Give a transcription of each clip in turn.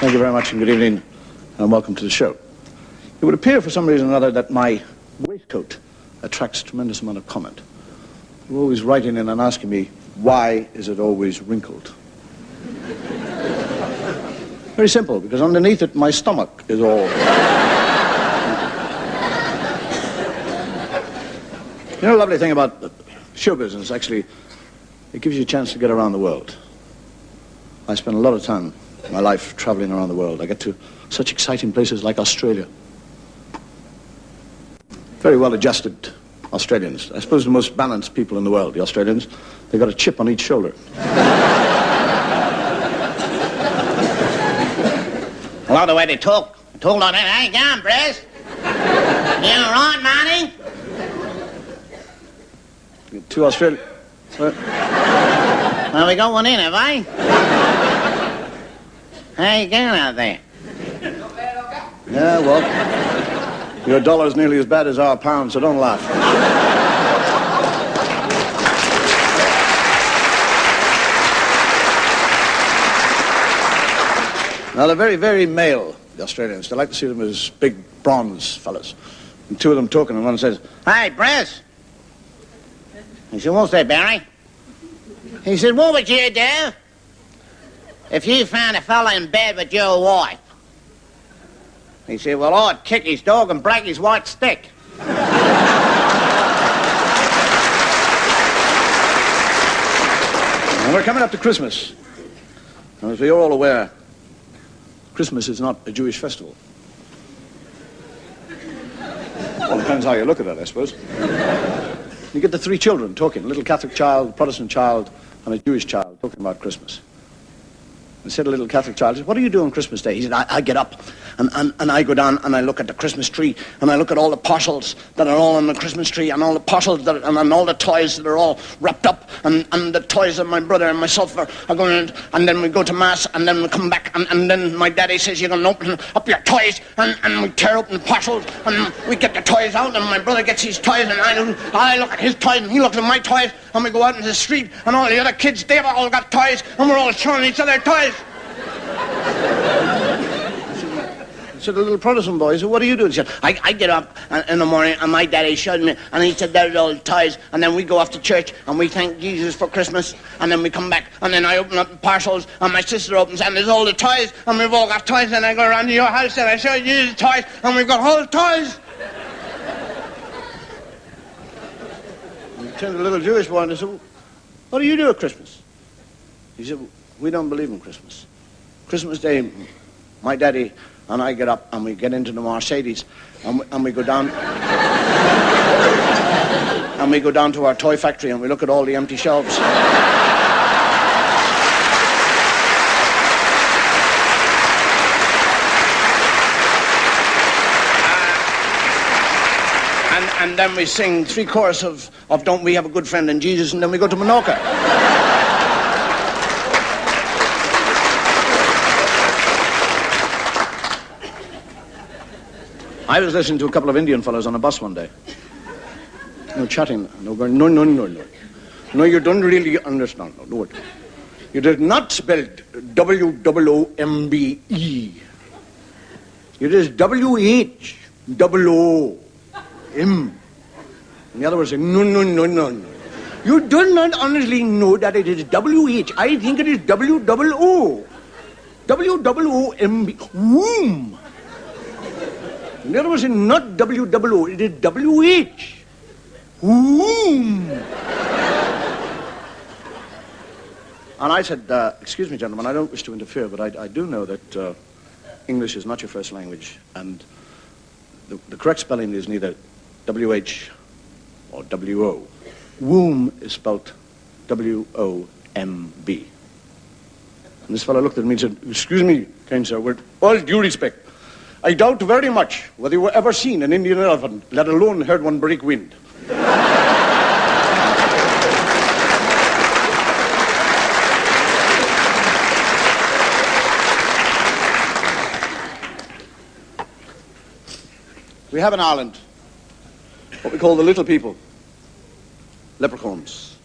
Thank you very much and good evening and welcome to the show. It would appear for some reason or another that my waistcoat attracts a tremendous amount of comment. You're always writing in and asking me, why is it always wrinkled? Very simple, because underneath it my stomach is all... You know, the lovely thing about show business, actually, it gives you a chance to get around the world. I spend a lot of time in my life traveling around the world. I get to such exciting places like Australia. Very well-adjusted Australians. I suppose the most balanced people in the world, the Australians. They've got a chip on each shoulder. I love the way they talk. They talk like that. Hey, come on, Brez. You all right, Marty? Two Australians. Well, we got one in, have I? How you going out there? Yeah, well, your dollar's nearly as bad as our pound, so don't laugh. Now, they're very, very male, the Australians. They like to see them as big bronze fellas. And two of them talking, and one says, Hey, Brez. He said, what's that, Barry? He said, what would you do if you found a fella in bed with your wife? He said, well, I'd kick his dog and break his white stick. And we're coming up to Christmas. And as you're all aware, Christmas is not a Jewish festival. Well, it depends how you look at it, I suppose. You get the three children talking, a little Catholic child, a Protestant child, and a Jewish child talking about Christmas. And said a little Catholic child, what do you do on Christmas Day? He said, I get up and I go down and I look at the Christmas tree and I look at all the parcels that are all on the Christmas tree and all the parcels that and all the toys that are all wrapped up and the toys that my brother and myself are going in, and then we go to Mass and then we come back and then my daddy says you're going to open up your toys and we tear open the parcels and we get the toys out and my brother gets his toys and I look at his toys and he looks at my toys and we go out in the street and all the other kids, they've all got toys and we're all showing each other toys. So the little Protestant boy said, what do you do? He said, I get up in the morning and my daddy showed me and he said, there's all the toys and then we go off to church and we thank Jesus for Christmas and then we come back and then I open up the parcels and my sister opens and there's all the toys and we've all got toys and I go around to your house and I show you the toys and we've got all the toys. And he turned to the little Jewish boy and he said, what do you do at Christmas? He said, we don't believe in Christmas. Christmas Day, my daddy and I get up and we get into the Mercedes and we go down and we go down to our toy factory and we look at all the empty shelves. And then we sing three choruses of Don't We Have a Good Friend in Jesus, and then we go to Menorca. I was listening to a couple of Indian fellows on a bus one day. No chatting, no going, no. No, you don't really understand. No. You did not spell W-O-O-M-B-E. It is W-H-O-O-M. And the other was saying, no. You do not honestly know that it is W-H. I think it is W-O-O. W-O-O-M-B. Womb. And the other was saying, not W-O-O, it is W-H. Womb. And I said, excuse me, gentlemen, I don't wish to interfere, but I do know that English is not your first language, and the correct spelling is neither W-H or W-O. Womb is spelt W-O-M-B. And this fellow looked at me and said, excuse me, kind sir, with all due respect, I doubt very much whether you were ever seen an Indian elephant, let alone heard one break wind. We have in Ireland what we call the little people, leprechauns,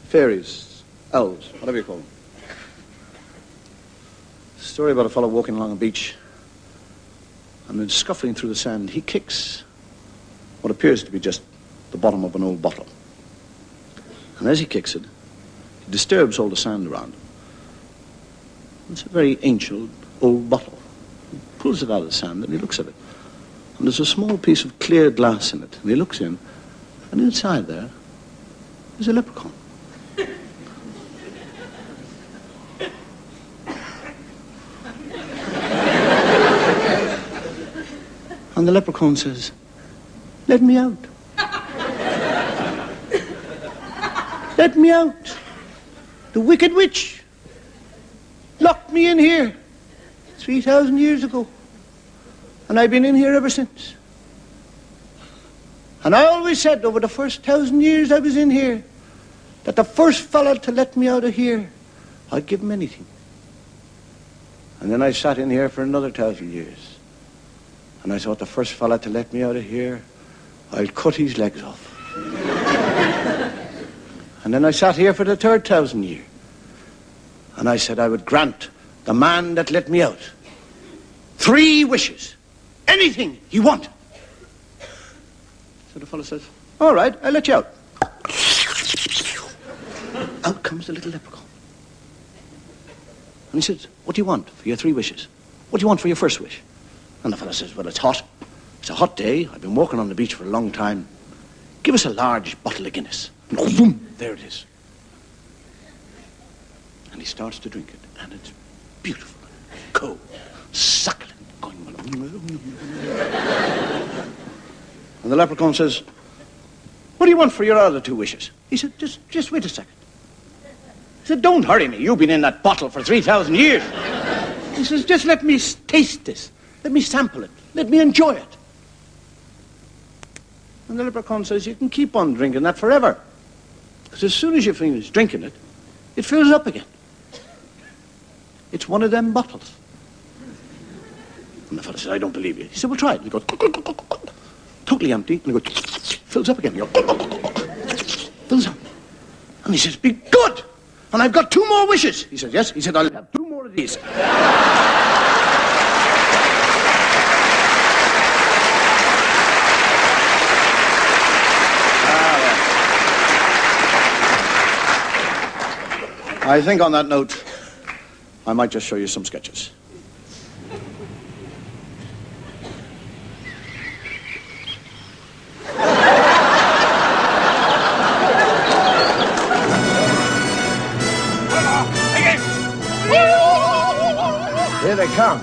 fairies, elves, whatever you call them. story about a fellow walking along a beach, and then scuffling through the sand, he kicks what appears to be just the bottom of an old bottle. And as he kicks it, he disturbs all the sand around him. It's a very ancient old bottle. He pulls it out of the sand and he looks at it. And there's a small piece of clear glass in it. And he looks in, and inside there is a leprechaun. And the leprechaun says, "Let me out. Let me out. The wicked witch locked me in here 3,000 years ago. And I've been in here ever since. And I always said over the first 1,000 years I was in here that the first fella to let me out of here, I'd give him anything. And then I sat in here for another 1,000 years. And I thought the first fella to let me out of here, I'll cut his legs off. And then I sat here for the 3rd 1,000 year. And I said I would grant the man that let me out 3 wishes. Anything he wanted. So the fellow says, "All right, I'll let you out." Out comes the little leprechaun. And he says, "What do you want for your 3 wishes? What do you want for your first wish?" And the fellow says, "Well, it's hot. It's a hot day. I've been walking on the beach for a long time. Give us a large bottle of Guinness." And boom, there it is. And he starts to drink it, and it's beautiful, cold, succulent, going. And the leprechaun says, "What do you want for your other 2 wishes?" He said, just wait a second. He said, "Don't hurry me. You've been in that bottle for 3,000 years. He says, "Just let me taste this. Let me sample it. Let me enjoy it." And the leprechaun says, "You can keep on drinking that forever. Because as soon as you finish drinking it, it fills up again. It's one of them bottles." And the fellow says, "I don't believe you." He said, "Well, try it." And he goes, totally empty. And he goes, fills up again. He goes, fills up. And he says, "Be good. And I've got 2 more wishes." He said, "Yes." He said, "I'll have 2 more of these." I think on that note, I might just show you some sketches. Here they come.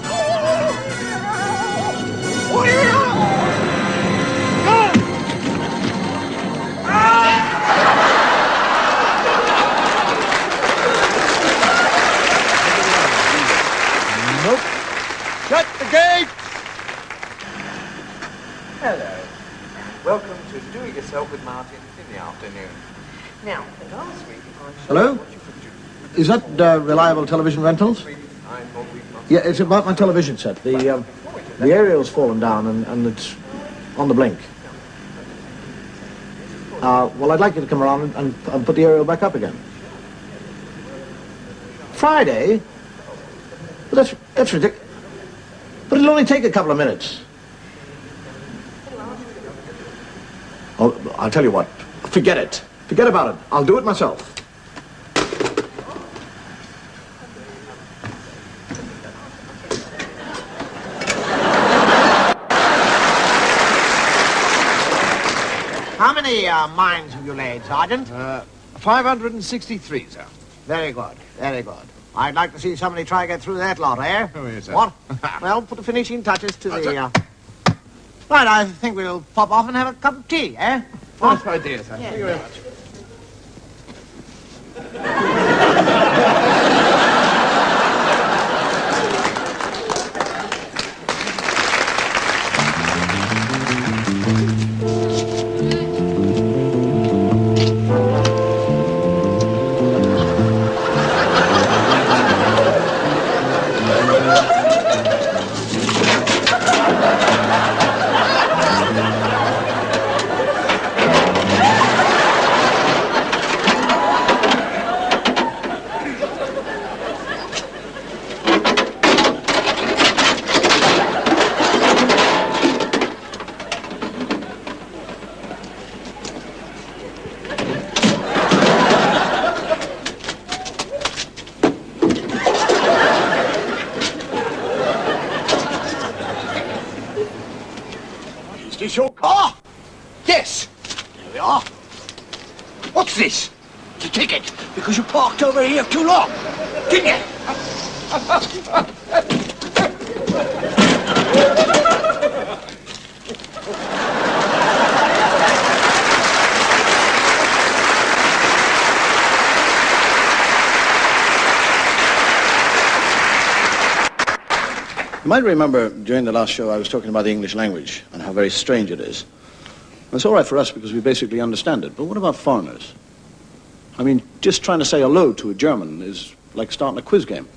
Nope. Shut the gate! Hello. Welcome to Do It Yourself with Martin in the afternoon. Now, last week I showed Hello? you what you could do. Is that Reliable Television Rentals? I thought we must... Yeah, it's about my television set. The aerial's fallen down and it's on the blink. Well, I'd like you to come around and put the aerial back up again. Friday? Well, that's ridiculous. But it'll only take a couple of minutes. Oh, I'll tell you what. Forget it. Forget about it. I'll do it myself. How many mines have you laid, Sergeant? 563, sir. Very good, very good. I'd like to see somebody try to get through that lot, eh? Oh, yes, sir. What? Well, put the finishing touches to the... Right, I think we'll pop off and have a cup of tea, eh? Nice idea, sir. Thank you very much. this your car? Yes. There we are. What's this? It's a ticket, because you parked over here too long, didn't you? You might remember during the last show I was talking about the English language and how very strange it is. And it's all right for us because we basically understand it, but what about foreigners? I mean, just trying to say hello to a German is like starting a quiz game.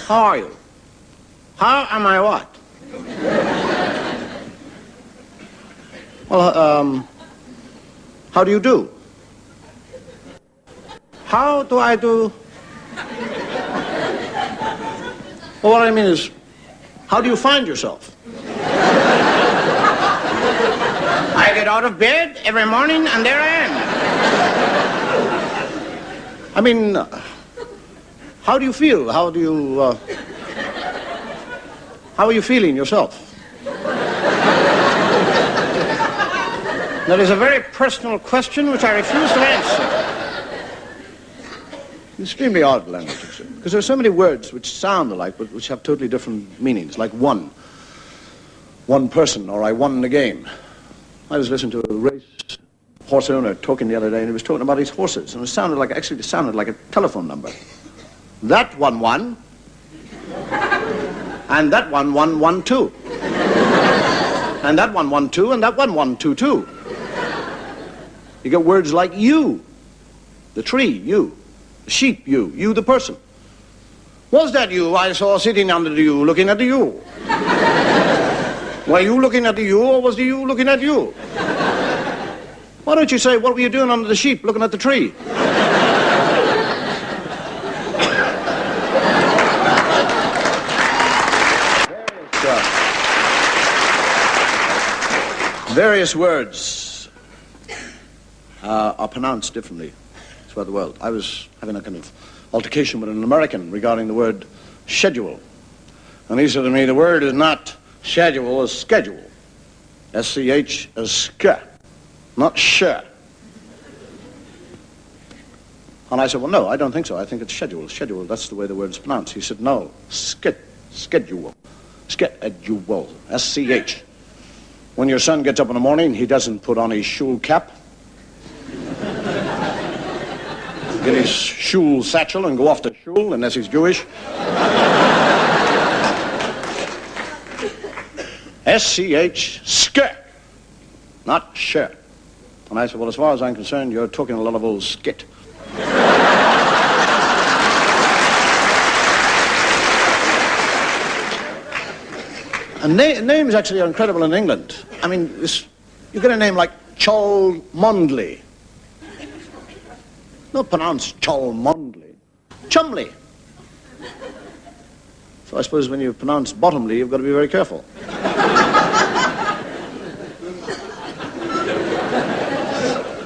How are you? How am I what? Well, how do you do? How do I do? Well, what I mean is, how do you find yourself? I get out of bed every morning and there I am. I mean, how do you feel? How are you feeling yourself? That is a very personal question which I refuse to answer. Extremely odd language, because there are so many words which sound alike but which have totally different meanings, like one person, or I won the game. I was listening to a race horse owner talking the other day, and he was talking about his horses, and it sounded like a telephone number. That one won, and that one won two, and that one won two, and that one won two too. You get words like you, the tree, you. Sheep, you the person. Was that you I saw sitting under the yew looking at the yew? Were you looking at the yew, or was the yew looking at you? Why don't you say, what were you doing under the sheep looking at the tree? Various words are pronounced differently throughout the world. I was having a kind of altercation with an American regarding the word schedule. And he said to me, the word is not schedule, it's schedule. S-C-H is sk, not sh. And I said, well, no, I don't think so. I think it's schedule. Schedule, that's the way the word is pronounced. He said, no, schedule. Schedule, S-C-H. When your son gets up in the morning, he doesn't put on his shul cap, get his shul satchel and go off to shul, unless he's Jewish. S-C-H, sk, not sh. And I said, well, as far as I'm concerned, you're talking a lot of old skit. And names actually are incredible in England. I mean, you get a name like Cholmondeley. Not pronounced Cholmondeley. Chumley. So I suppose when you pronounce Bottomley, you've got to be very careful.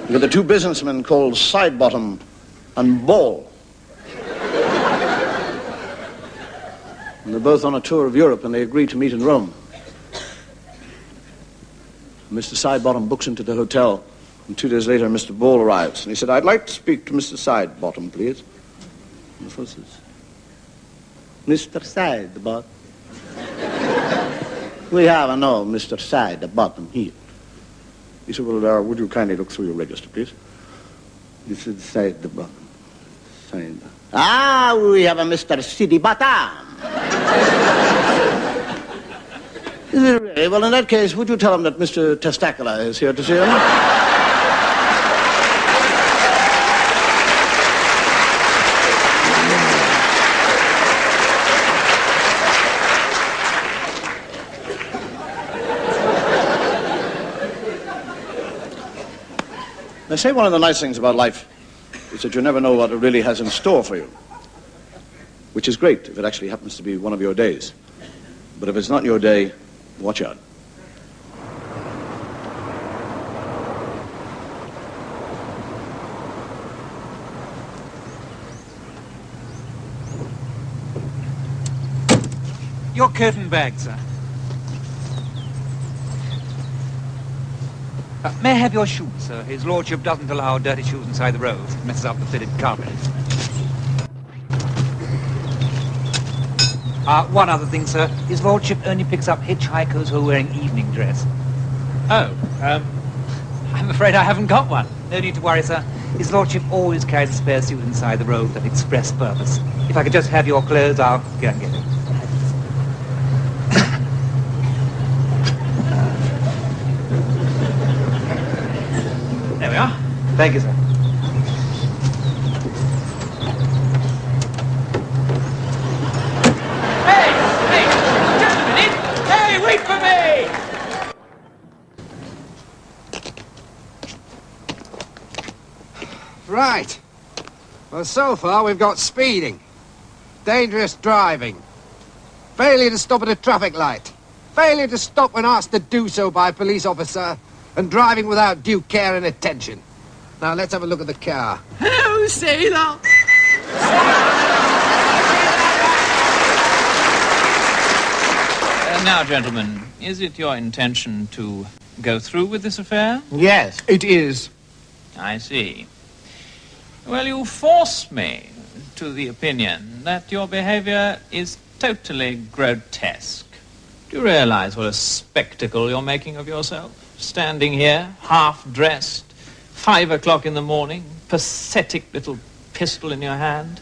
You've got the two businessmen called Sidebottom and Ball. And they're both on a tour of Europe, and they agree to meet in Rome. Mr. Sidebottom books into the hotel, and 2 days later, Mr. Ball arrives. And he said, I'd like to speak to Mr. Sidebottom, please. And the fellow says, Mr. Sidebottom? We have no Mr. Sidebottom here. He said, well, would you kindly look through your register, please? He said, Sidebottom. Ah, we have a Mr. Sidebottom. Is it really? Well, in that case, would you tell him that Mr. Testacola is here to see him? They say one of the nice things about life is that you never know what it really has in store for you, which is great if it actually happens to be one of your days. But if it's not your day, watch out. Your curtain bag, sir. May I have your shoes, sir? His lordship doesn't allow dirty shoes inside the roads. It messes up the fitted carpet. One other thing, sir. His lordship only picks up hitchhikers who are wearing evening dress. Oh, I'm afraid I haven't got one. No need to worry, sir. His lordship always carries a spare suit inside the road for express purpose. If I could just have your clothes, I'll go and get it. There we are. Thank you, sir. Hey, just a minute. Hey, wait for me! right. Well, so far we've got speeding, dangerous driving, failure to stop at a traffic light, failure to stop when asked to do so by a police officer, and driving without due care and attention. Now, let's have a look at the car. Oh, sailor! Now, gentlemen, is it your intention to go through with this affair? Yes, it is. I see. Well, you force me to the opinion that your behavior is totally grotesque. Do you realize what a spectacle you're making of yourself? Standing here, half-dressed, 5 o'clock in the morning, pathetic little pistol in your hand.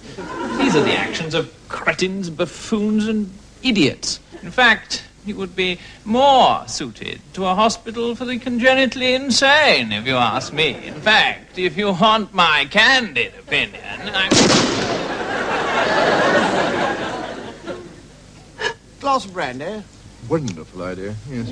These are the actions of cretins, buffoons, and idiots. In fact, you would be more suited to a hospital for the congenitally insane, if you ask me. In fact, if you want my candid opinion, Glass of brandy. Wonderful idea, yes.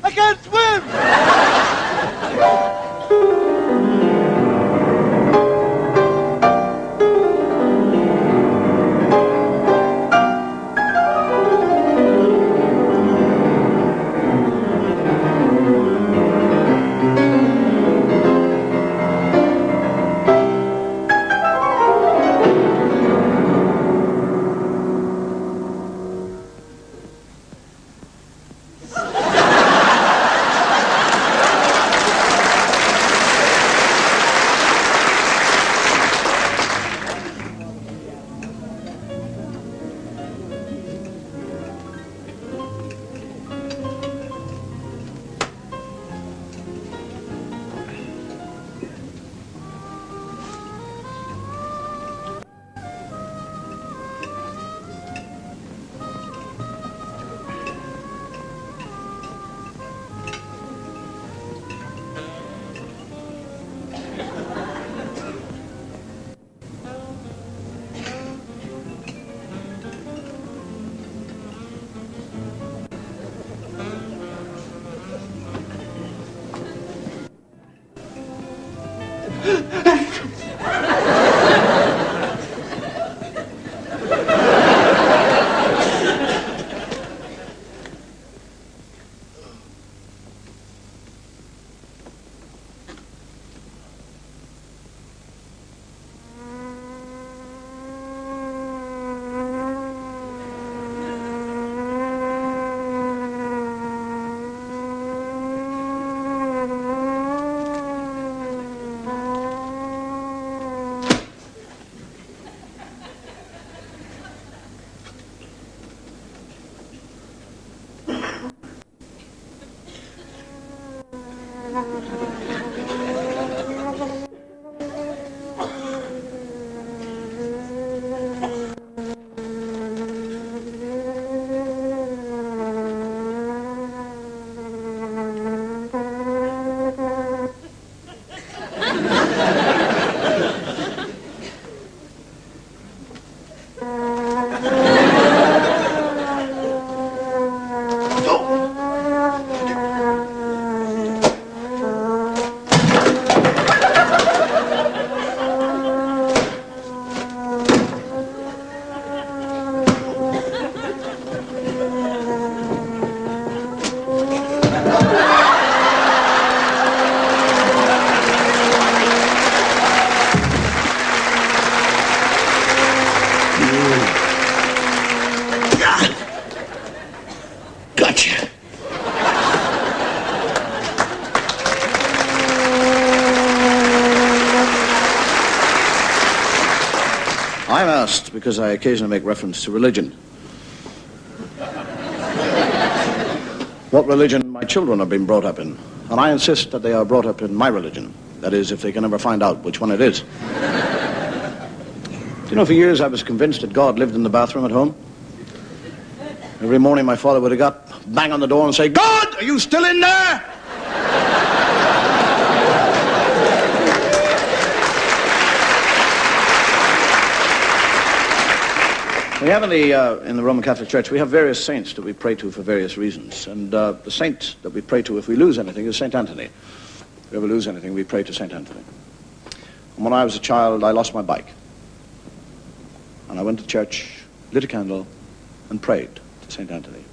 I can't swim! disgust because I occasionally make reference to religion. What religion my children have been brought up in. And I insist that they are brought up in my religion. That is, if they can ever find out which one it is. Do you know, for years I was convinced that God lived in the bathroom at home. Every morning my father would have got, bang on the door and say, "God, are you still in there?" We have in the Roman Catholic Church, we have various saints that we pray to for various reasons. And the saint that we pray to if we lose anything is St. Anthony. If we ever lose anything, we pray to St. Anthony. And when I was a child, I lost my bike. And I went to church, lit a candle, and prayed to St. Anthony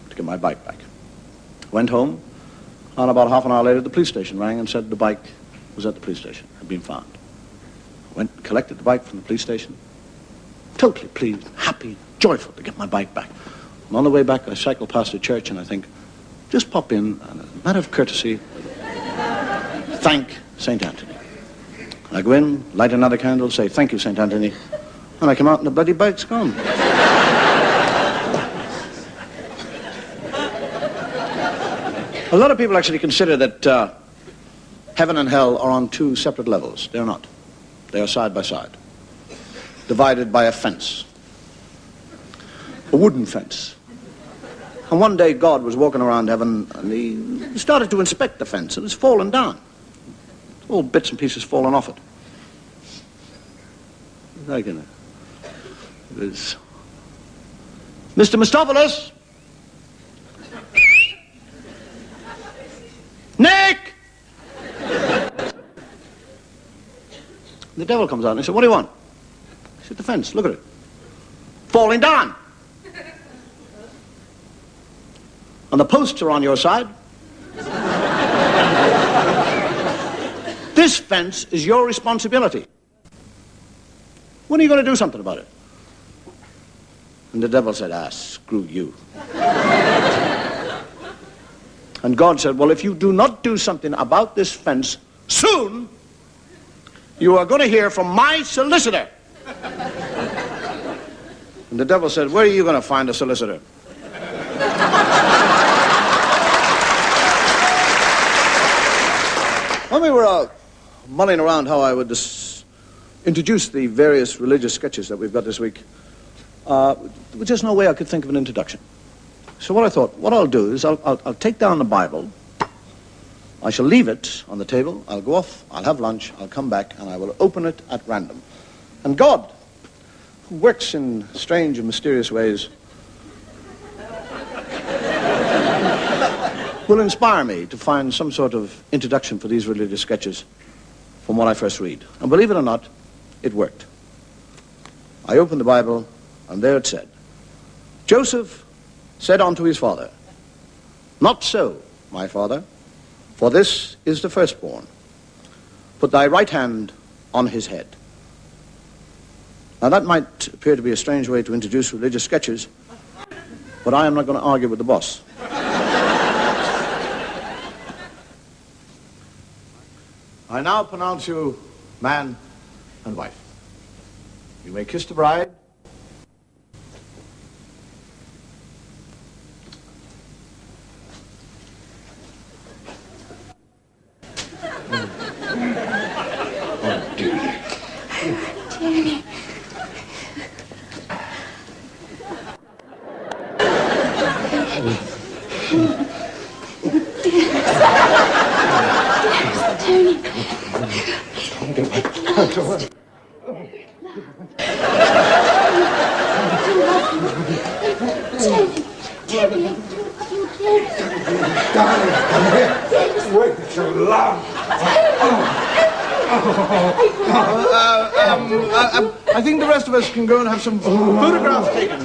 to get my bike back. Went home, and about half an hour later, the police station rang and said the bike was at the police station, had been found. Went and collected the bike from the police station. Totally pleased, happy, joyful to get my bike back. And on the way back, I cycle past the church and I think, just pop in, and as a matter of courtesy, thank St. Anthony. And I go in, light another candle, say, "Thank you, St. Anthony," and I come out and the bloody bike's gone. A lot of people actually consider that heaven and hell are on two separate levels. They're not. They are side by side, divided by a fence, a wooden fence. And one day God was walking around heaven and he started to inspect the fence and it's fallen down. All bits and pieces fallen off it. Like, it was, "Mr. Mistopheles! Nick!" The devil comes out and he said, "What do you want?" I said, "The fence, look at it. Falling down. And the posts are on your side. This fence is your responsibility. When are you going to do something about it?" And the devil said, "Screw you." And God said, "Well, if you do not do something about this fence soon, you are going to hear from my solicitor." And the devil said, "Where are you going to find a solicitor?" When we were mulling around how I would introduce the various religious sketches that we've got this week, there was just no way I could think of an introduction. So what I thought, what I'll do is I'll take down the Bible, I shall leave it on the table, I'll go off, I'll have lunch, I'll come back, and I will open it at random. And God, who works in strange and mysterious ways, will inspire me to find some sort of introduction for these religious sketches from what I first read. And believe it or not, it worked. I opened the Bible, and there it said, "Joseph said unto his father, Not so, my father, for this is the firstborn. Put thy right hand on his head." Now that might appear to be a strange way to introduce religious sketches, but I am not going to argue with the boss. I now pronounce you man and wife. You may kiss the bride. Oh, dear. I think the rest of us can go and have some photographs taken.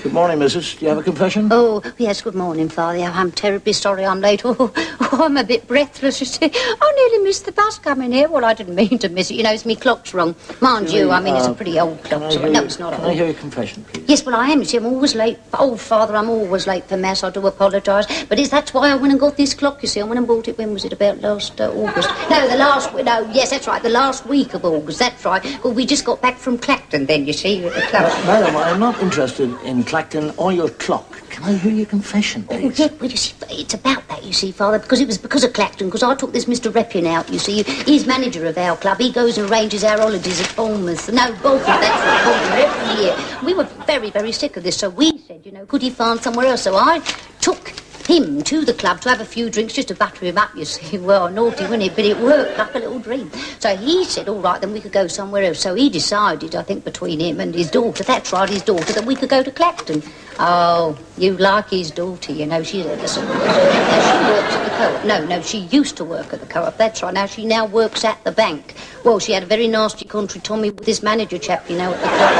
Good morning, missus. Do you have a confession? Oh, yes, good morning, Father. I'm terribly sorry I'm late. Oh, I'm a bit breathless, you see. I nearly missed the bus coming here. Well, I didn't mean to miss it. You know, it's me clock's wrong. Mind you, I mean, it's a pretty old clock. No, it's not old. Can I hear your confession, please? Yes, well, I am. You see, I'm always late. Oh, Father, I'm always late for Mass. I do apologise. But that's why I went and got this clock, you see. I went and bought it, when was it, about last August? No, yes, that's right, the last week of August, that's right. Well, we just got back from Clacton then, you see, at the club. Madam, I'm not interested in Clacton or your clock. Can I hear your confession, please? Oh, yeah, well, you see, it's about that, you see, Father, because it was because of Clacton, because I took this Mr. Reppion out, you see. He's manager of our club. He goes and arranges our holidays at Bournemouth. No, Bolton, that's right, Bolton, every year. We were very, very sick of this, so we said, you know, could he find somewhere else? So I took him to the club to have a few drinks just to butter him up, you see. Well, naughty, wasn't it? But it worked like a little dream. So he said, all right, then we could go somewhere else. So he decided, I think, between him and his daughter, that's right, his daughter, that we could go to Clacton. Oh, you like his daughter, you know. She works at the co-op. No, she used to work at the co-op, that's right. She now works at the bank. Well, she had a very nasty country Tommy with this manager chap, you know, at the co-op.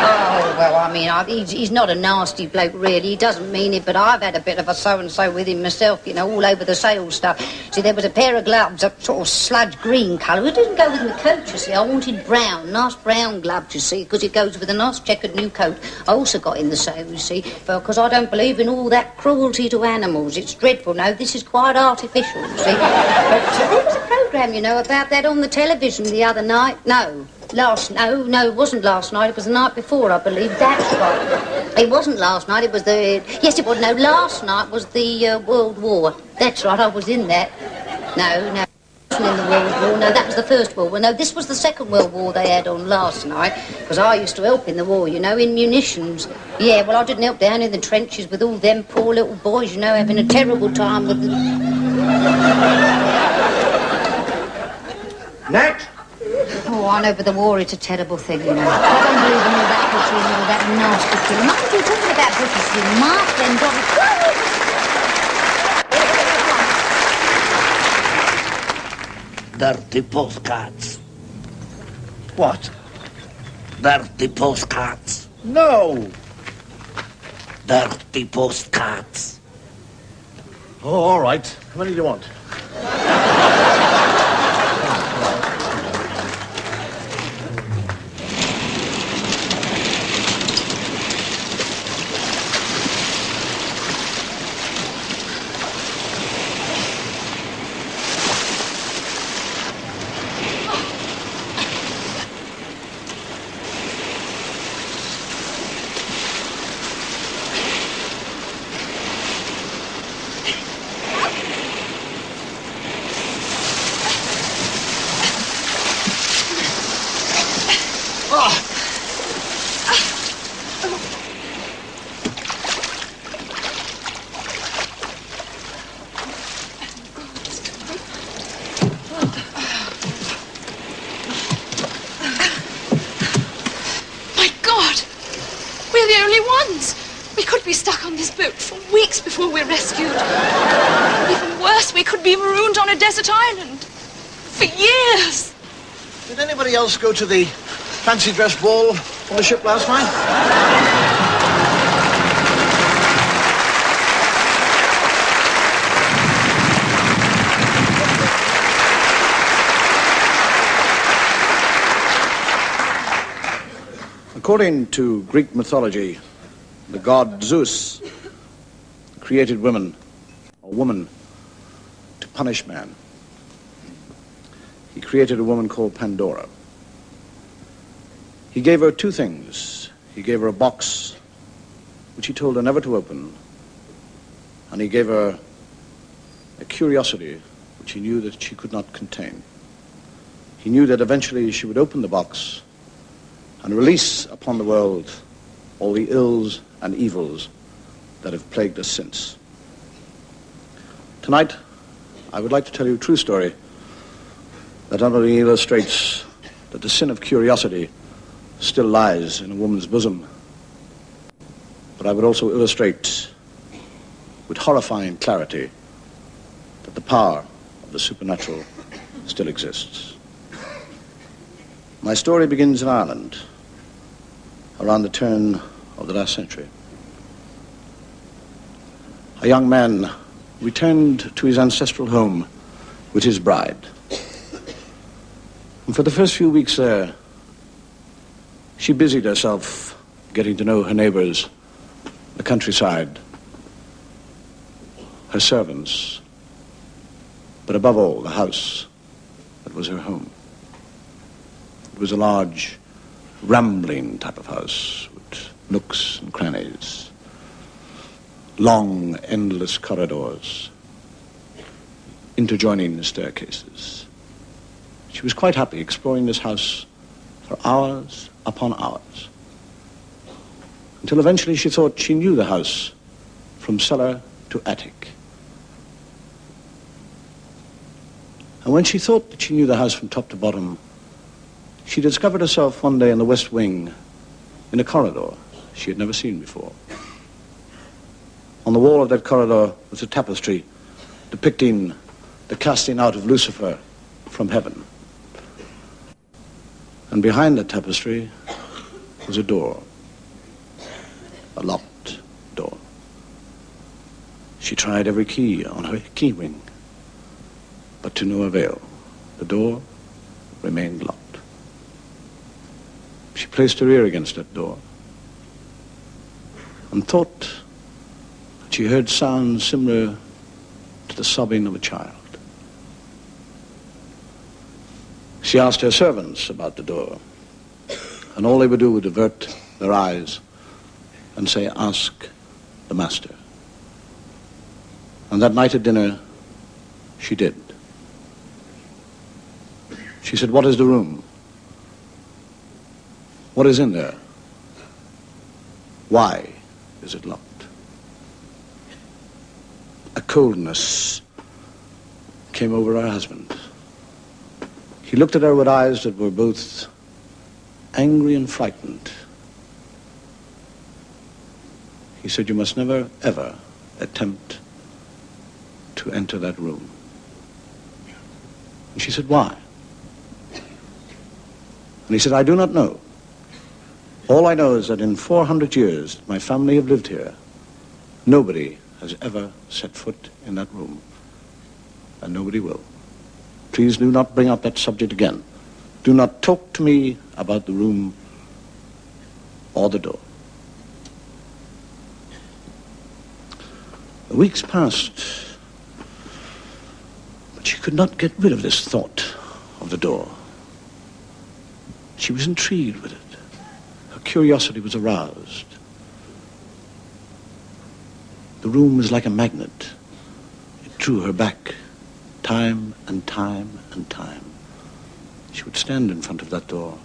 Oh, well, I mean, he's not a nasty bloke, really. He doesn't mean it, but I've had a bit of a so-and-so with him myself, you know, all over the sales stuff. See, there was a pair of gloves, a sort of sludge green colour. It didn't go with my coat, you see. I wanted brown, nice brown gloves, you see, because it goes with a nice checkered new coat. I also got in the sale, you see, because I don't believe in all that cruelty to animals. It's dreadful. No, this is quite artificial, you see. But there was a programme, you know, about that on the television the other night. No, it wasn't last night. It was the night before, I believe. That's right. It wasn't last night. It was yes, it was. No, last night was the World War. That's right. I was in that. No. In the World War. No, that was the First World War. No, this was the Second World War they had on last night, because I used to help in the war, you know, in munitions. Yeah, well, I didn't help down in the trenches with all them poor little boys, you know, having a terrible time with the... Next. Oh, I know, but the war, it's a terrible thing, you know. I don't believe in all that butchery and all that nasty thing. Mind you, talking about butchery, Mark then got Dirty postcards. What? Dirty postcards. No. Dirty postcards. Oh, all right. How many do you want? Before we're rescued. Even worse, we could be marooned on a desert island. For years. Did anybody else go to the fancy dress ball on the ship last night? According to Greek mythology, the god Zeus created woman to punish man. He created a woman called Pandora. He gave her two things. He gave her a box, which he told her never to open, and he gave her a curiosity which he knew that she could not contain. He knew that eventually she would open the box and release upon the world all the ills and evils that have plagued us since. Tonight, I would like to tell you a true story that not only illustrates that the sin of curiosity still lies in a woman's bosom, but I would also illustrate with horrifying clarity that the power of the supernatural still exists. My story begins in Ireland around the turn of the last century. a young man returned to his ancestral home with his bride. And for the first few weeks there, she busied herself getting to know her neighbors, the countryside, her servants, but above all, the house that was her home. It was a large, rambling type of house with nooks and crannies, long, endless corridors, interjoining staircases. She was quite happy exploring this house for hours upon hours, until eventually she thought she knew the house from cellar to attic. And when she thought that she knew the house from top to bottom, she discovered herself one day in the west wing in a corridor she had never seen before. On the wall of that corridor was a tapestry depicting the casting out of Lucifer from heaven. And behind the tapestry was a door, a locked door. She tried every key on her key ring, but to no avail. The door remained locked. She placed her ear against that door and thought that she heard sounds similar to the sobbing of a child. She asked her servants about the door, and all they would do would avert their eyes and say, "Ask the master." And that night at dinner, she did. She said, "What is the room? What is in there? Why is it locked?" A coldness came over her husband. He looked at her with eyes that were both angry and frightened. He said, "You must never, ever attempt to enter that room." And she said, "Why?" And he said, "I do not know. All I know is that in 400 years my family have lived here, nobody has ever set foot in that room, and nobody will. Please do not bring up that subject again. Do not talk to me about the room or the door." The weeks passed, but she could not get rid of this thought of the door. She was intrigued with it. Her curiosity was aroused. The room was like a magnet. It drew her back time and time and time. She would stand in front of that door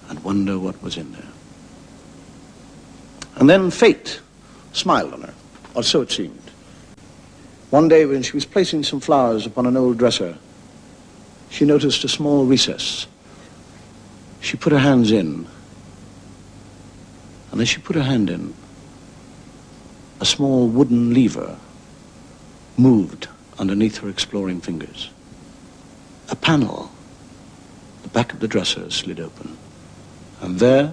and wonder what was in there. And then fate smiled on her, or so it seemed. One day when she was placing some flowers upon an old dresser, she noticed a small recess. She put her hands in, and as she put her hand in, a small wooden lever moved underneath her exploring fingers. A panel, the back of the dresser, slid open, and there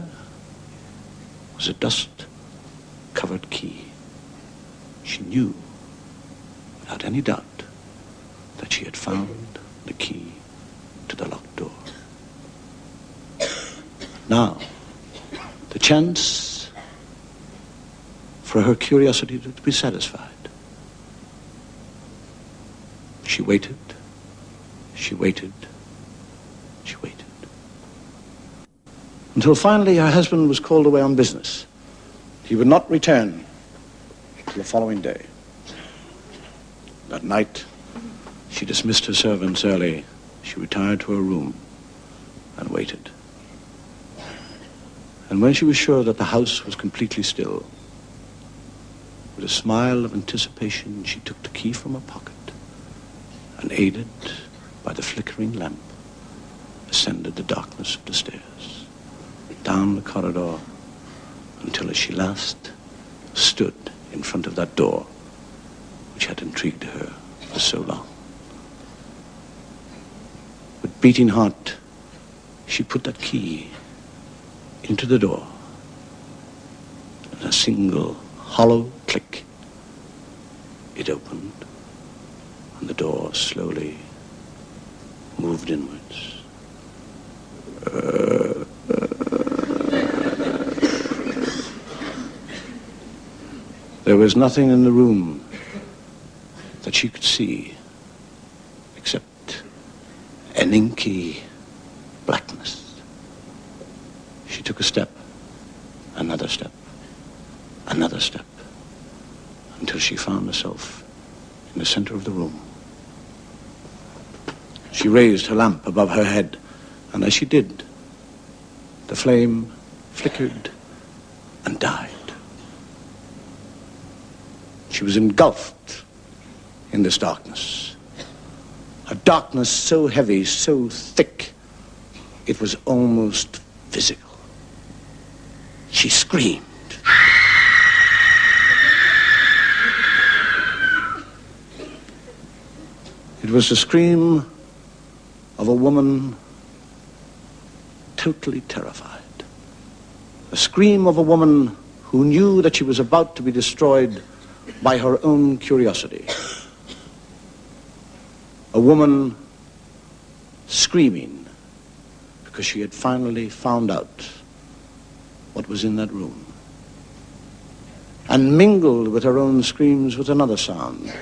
was a dust-covered key. She knew, without any doubt, that she had found the key to the locked door. Now, the chance for her curiosity to be satisfied. She waited, she waited, she waited. Until finally her husband was called away on business. He would not return till the following day. That night, she dismissed her servants early. She retired to her room and waited. And when she was sure that the house was completely still, with a smile of anticipation, she took the key from her pocket and, aided by the flickering lamp, ascended the darkness of the stairs, down the corridor, until as she last stood in front of that door which had intrigued her for so long. With beating heart, she put that key into the door, and a single hollow click. It opened, and the door slowly moved inwards. There was nothing in the room that she could see except an inky blackness. She took a step, another step, another step, until she found herself in the center of the room. She raised her lamp above her head, and as she did, the flame flickered and died. She was engulfed in this darkness. A darkness so heavy, so thick, it was almost physical. She screamed. It was the scream of a woman totally terrified. The scream of a woman who knew that she was about to be destroyed by her own curiosity. A woman screaming because she had finally found out what was in that room. And mingled with her own screams was another sound.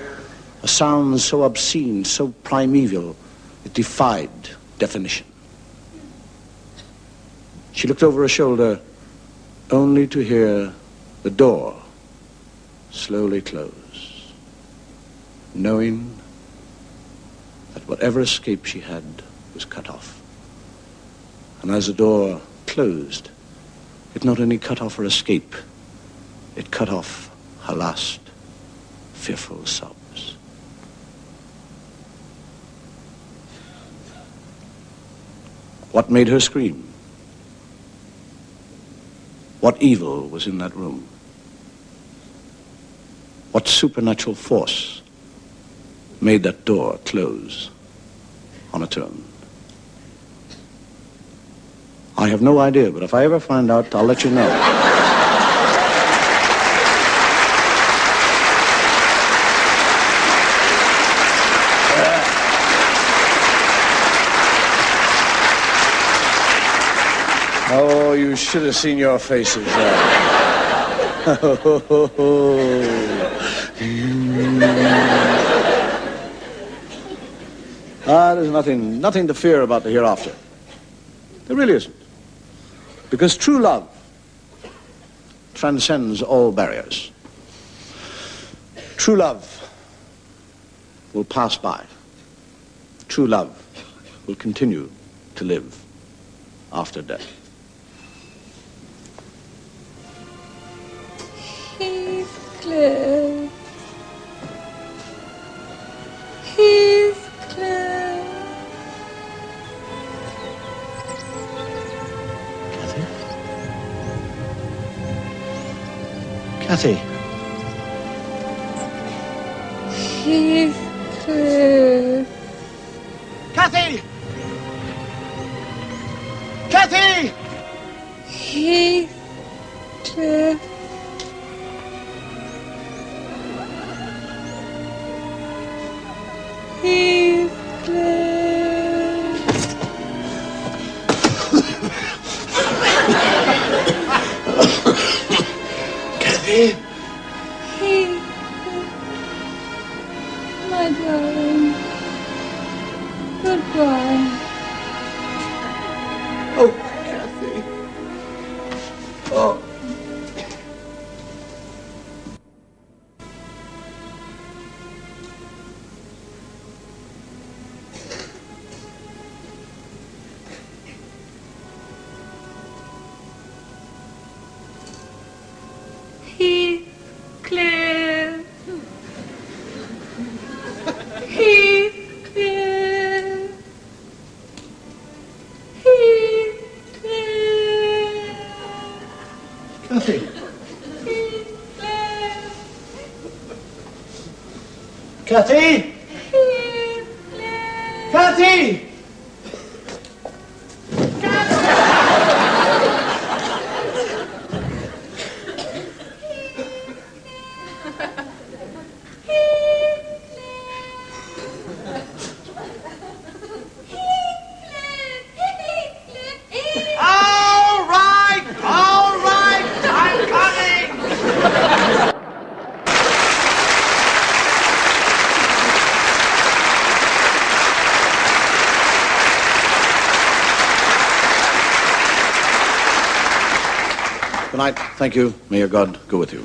A sound so obscene, so primeval, it defied definition. She looked over her shoulder only to hear the door slowly close, knowing that whatever escape she had was cut off. And as the door closed, it not only cut off her escape, it cut off her last fearful sobs. What made her scream? What evil was in that room? What supernatural force made that door close on its own? I have no idea, but if I ever find out, I'll let you know. Oh, you should have seen your faces. There's nothing to fear about the hereafter. There really isn't. Because true love transcends all barriers. True love will pass by. True love will continue to live after death. Heathcliff. Heathcliff. Kathy. Heathcliff. Kathy! Kathy! Heathcliff. Kathy? My darling. Goodbye. Oh, Kathy. Oh. Heathcliff. Heathcliff. Heathcliff. Kathy. Heathcliff. Kathy? Heathcliff. Kathy! night. Thank you. May your God go with you.